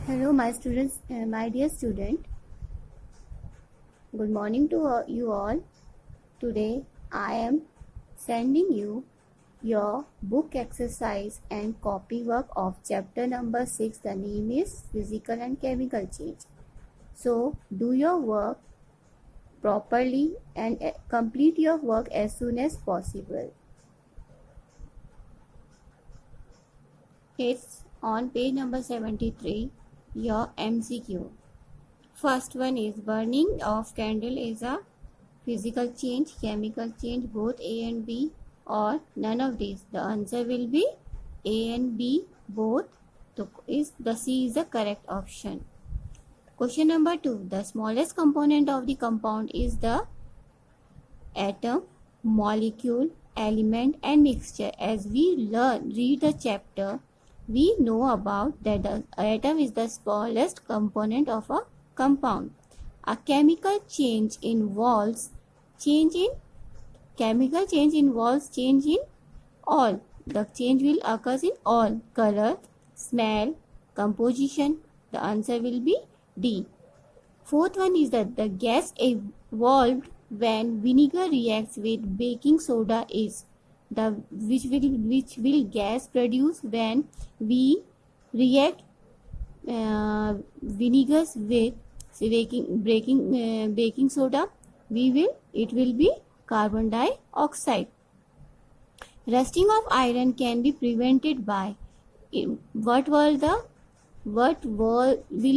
Hello, my students, my dear student. Good morning to you all. Today, I am sending you your book exercise and copy work of chapter number 6. The name is Physical and Chemical Change. So, do your work properly and complete your work as soon as possible. It's on page number 73, your MCQ. First one is burning of candle is a physical change, chemical change, both A and B, or none of these. The answer will be A and B both. The C is the correct option. Question number 2. The smallest component of the compound is the atom, molecule, element and mixture. As we read the chapter, we know about that the atom is the smallest component of a compound. A chemical change involves change in all. The change will occur in all: color, smell, composition. The answer will be D. Fourth one is that the gas evolved when vinegar reacts with baking soda is the which will gas produce when we react vinegars with baking soda. It will be carbon dioxide. Rusting of iron can be prevented by what will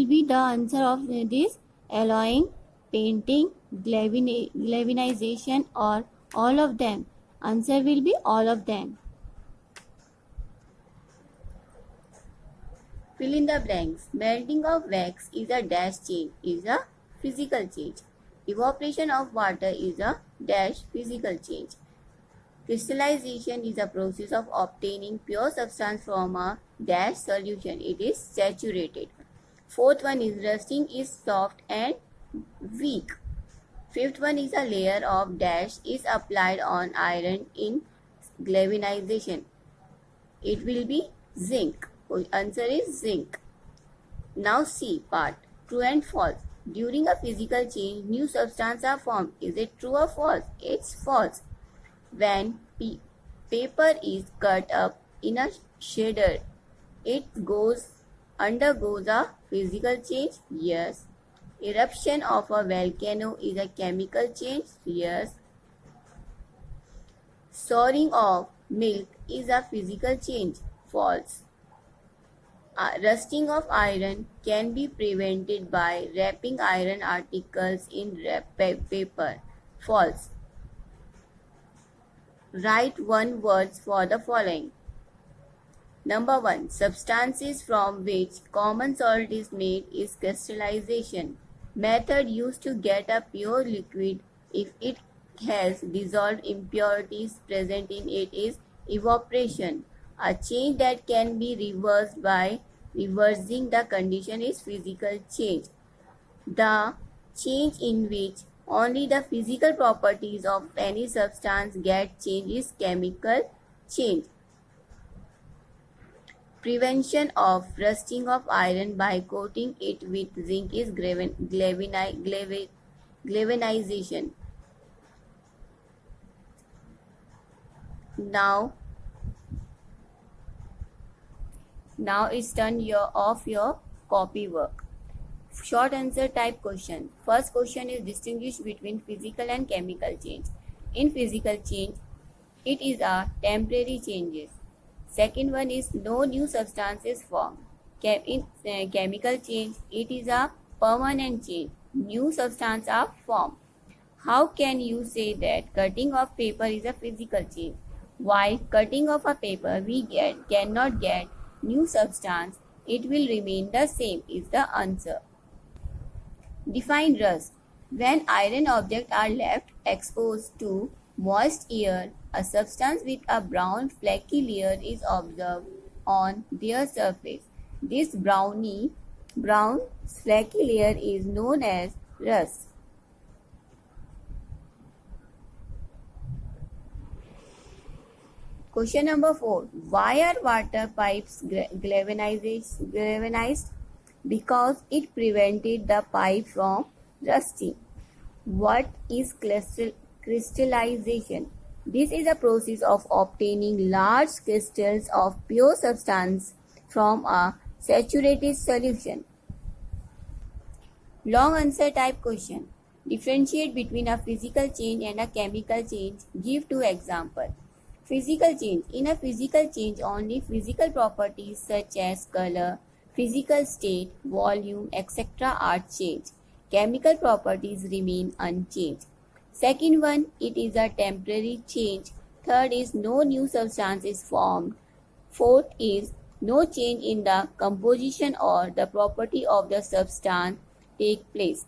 be the answer of this? Alloying, painting, galvanization, or all of them? Answer will be all of them. Fill in the blanks. Melting of wax is a dash change, is a physical change. Evaporation of water is a dash physical change. Crystallization is a process of obtaining pure substance from a dash solution. It is saturated. Fourth one is rusting is soft and weak. Fifth one is a layer of dash is applied on iron in galvanization. It will be zinc. Answer is zinc. Now C part. True and false. During a physical change, new substances are formed. Is it true or false? It's false. When paper is cut up in a shredder, it undergoes a physical change? Yes. Eruption of a volcano is a chemical change? Yes. Souring of milk is a physical change? False. Rusting of iron can be prevented by wrapping iron articles in paper? False. Write one words for the following. Number 1. Substances from which common salt is made is crystallization. Method used to get a pure liquid if it has dissolved impurities present in it is evaporation. A change that can be reversed by reversing the condition is physical change. The change in which only the physical properties of any substance get changed is chemical change. Prevention of rusting of iron by coating it with zinc is galvanization. Now it's done of your copy work. Short answer type question. First question is distinguish between physical and chemical change. In physical change, it is a temporary changes. Second one is no new substances formed. In chemical change, it is a permanent change. New substances are formed. How can you say that cutting of paper is a physical change? While cutting of a paper we cannot get new substance, it will remain the same is the answer. Define rust. When iron objects are left exposed to moist air, a substance with a brown flaky layer is observed on their surface. This brown flaky layer is known as rust. Question number 4. Why are water pipes galvanized? because it prevented the pipe from rusting. What is crystallization? This is a process of obtaining large crystals of pure substance from a saturated solution. Long answer type question. Differentiate between a physical change and a chemical change. Give two examples. Physical change. In a physical change, only physical properties such as color, physical state, volume, etc. are changed. Chemical properties remain unchanged. Second one, it is a temporary change. Third is no new substance is formed. Fourth is no change in the composition or the property of the substance take place.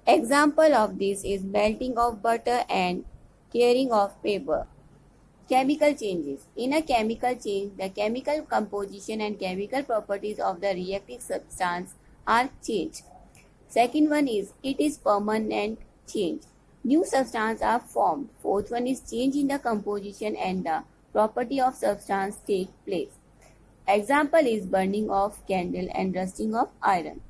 Example of this is melting of butter and tearing of paper. Chemical changes. In a chemical change, the chemical composition and chemical properties of the reactive substance are changed. Second one is it is permanent change. New substance are formed. Fourth one is change in the composition and the property of substance take place. Example is burning of candle and rusting of iron.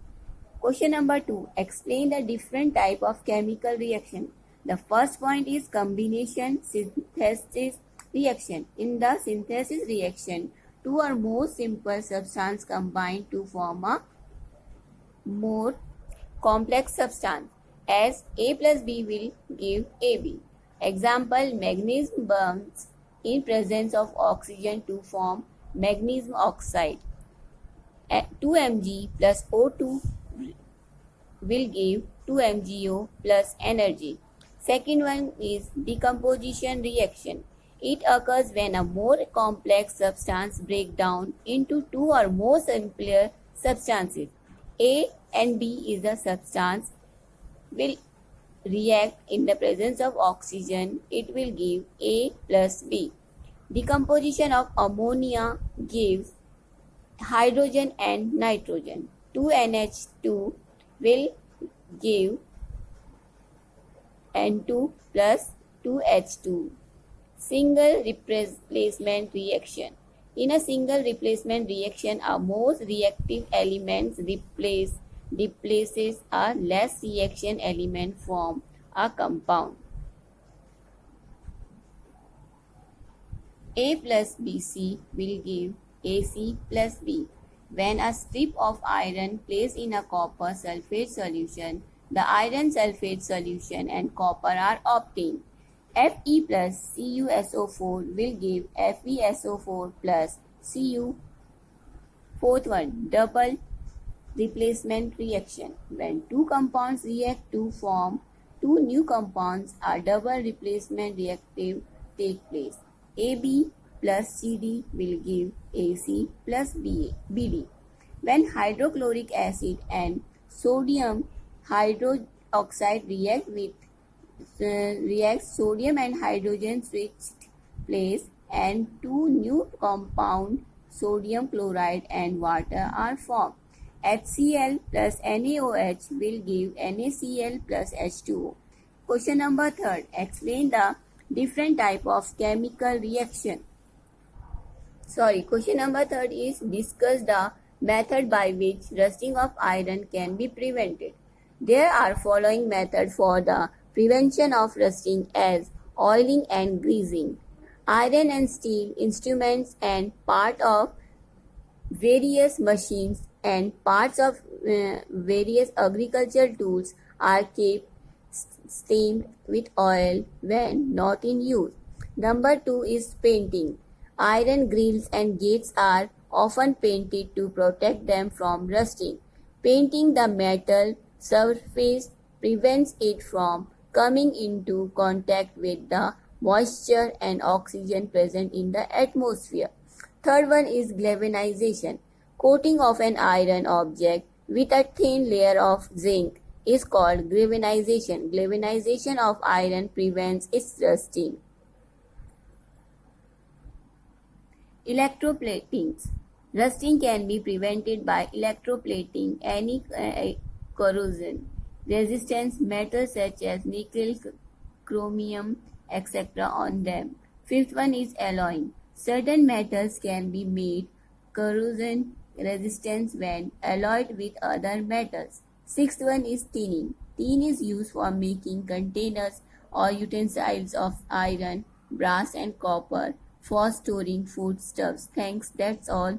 Question number 2. Explain the different type of chemical reaction. The first point is combination synthesis reaction. In the synthesis reaction, two or more simple substances combine to form a more complex substance, as A plus B will give AB. Example, magnesium burns in presence of oxygen to form magnesium oxide. 2 Mg plus O2 will give 2 MgO plus energy. Second one is decomposition reaction. It occurs when a more complex substance breaks down into two or more simpler substances. A and B is a substance will react in the presence of oxygen. It will give A plus B. Decomposition of ammonia gives hydrogen and nitrogen. 2NH2 will give N2 plus 2H2. Single replacement reaction. In a single replacement reaction, a most reactive element replaces a less reaction element form a compound. A plus BC will give AC plus B. When a strip of iron placed in a copper sulfate solution, the iron sulfate solution and copper are obtained. Fe plus CuSO4 will give FeSO4 plus Cu. Fourth one, double replacement reaction. When two compounds react to form two new compounds, a double replacement reactive take place. AB plus CD will give AC plus BD. When hydrochloric acid and sodium hydroxide react, sodium and hydrogen switched place and two new compound sodium chloride and water are formed. HCl plus NaOH will give NaCl plus H2O. Question number 3. Explain the different type of chemical reaction. Question number 3 is discuss the method by which rusting of iron can be prevented. There are following methods for the prevention of rusting as oiling and greasing. Iron and steel instruments and part of various machines and parts of various agricultural tools are kept steamed with oil when not in use. Number 2 is painting. Iron grills and gates are often painted to protect them from rusting. Painting the metal surface prevents it from coming into contact with the moisture and oxygen present in the atmosphere. Third one is galvanization. Coating of an iron object with a thin layer of zinc is called galvanization. Galvanization of iron prevents its rusting. Electroplating. Rusting can be prevented by electroplating any corrosion resistance metals such as nickel, chromium, etc. on them. Fifth one is alloying. Certain metals can be made corrosion resistance when alloyed with other metals. Sixth one is tinning. Tin is used for making containers or utensils of iron, brass and copper for storing foodstuffs. Thanks, that's all.